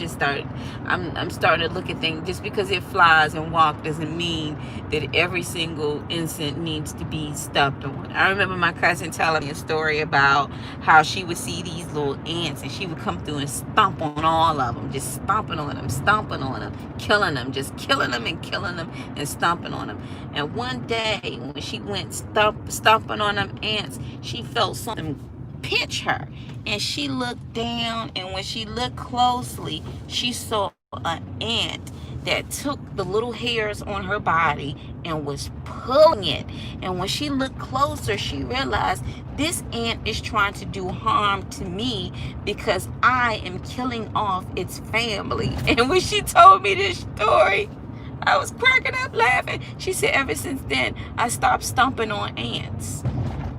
starting to look at things. Just because it flies and walks doesn't mean that every single insect needs to be stepped on. I remember my cousin telling me a story about how she would see these little ants and she would come through and stomp on all of them, just stomping on them, killing them, just killing them and killing them and stomping on them. And one day when she went stomping on them ants, she felt something pinch her, and she looked down, and when she looked closely, she saw an ant that took the little hairs on her body and was pulling it. And when she looked closer, she realized this ant is trying to do harm to me because I am killing off its family. And when she told me this story, I was cracking up laughing. She said, ever since then, I stopped stomping on ants.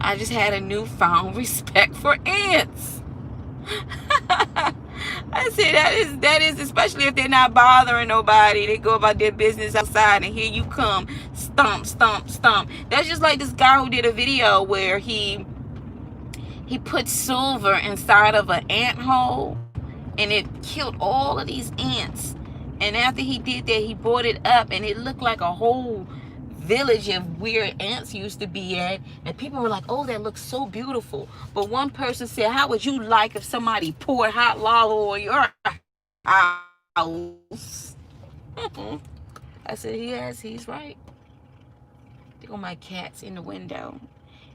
I just had a newfound respect for ants. I said that is especially if they're not bothering nobody. They go about their business outside, and here you come, stomp, stomp, stomp. That's just like this guy who did a video where he put silver inside of an ant hole, and it killed all of these ants. And after he did that, he brought it up, and it looked like a whole village of where ants used to be at. And people were like, oh, that looks so beautiful. But one person said, how would you like if somebody poured hot lava on your house? I said, yes, he's right. There go my cats in the window.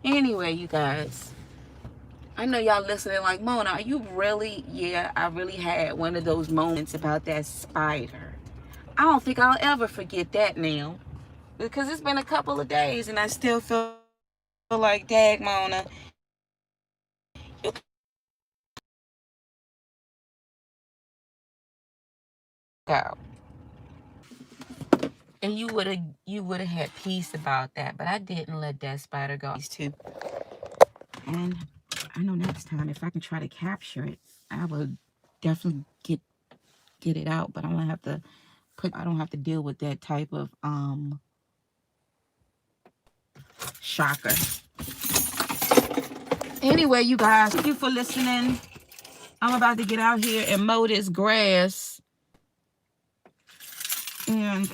Anyway, you guys, I know y'all listening like, Mona, are you really? Yeah, I really had one of those moments about that spider. I don't think I'll ever forget that now, because it's been a couple of days and I still feel like, dag, Mona, you go. And you would have had peace about that, but I didn't let that spider go. These two. And I know next time if I can try to capture it, I will definitely get it out, but I don't have to deal with that type of shocker. Anyway, you guys, thank you for listening. I'm about to get out here and mow this grass. And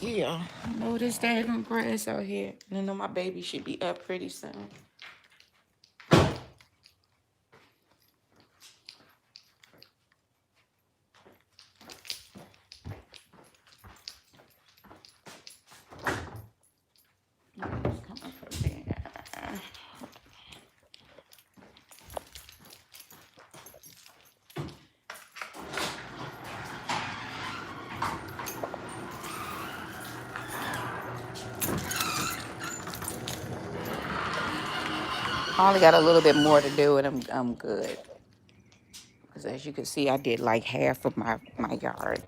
yeah, mow this daggone grass out here. And I know my baby should be up pretty soon. I only got a little bit more to do, and I'm good. Because as you can see, I did like half of my yard.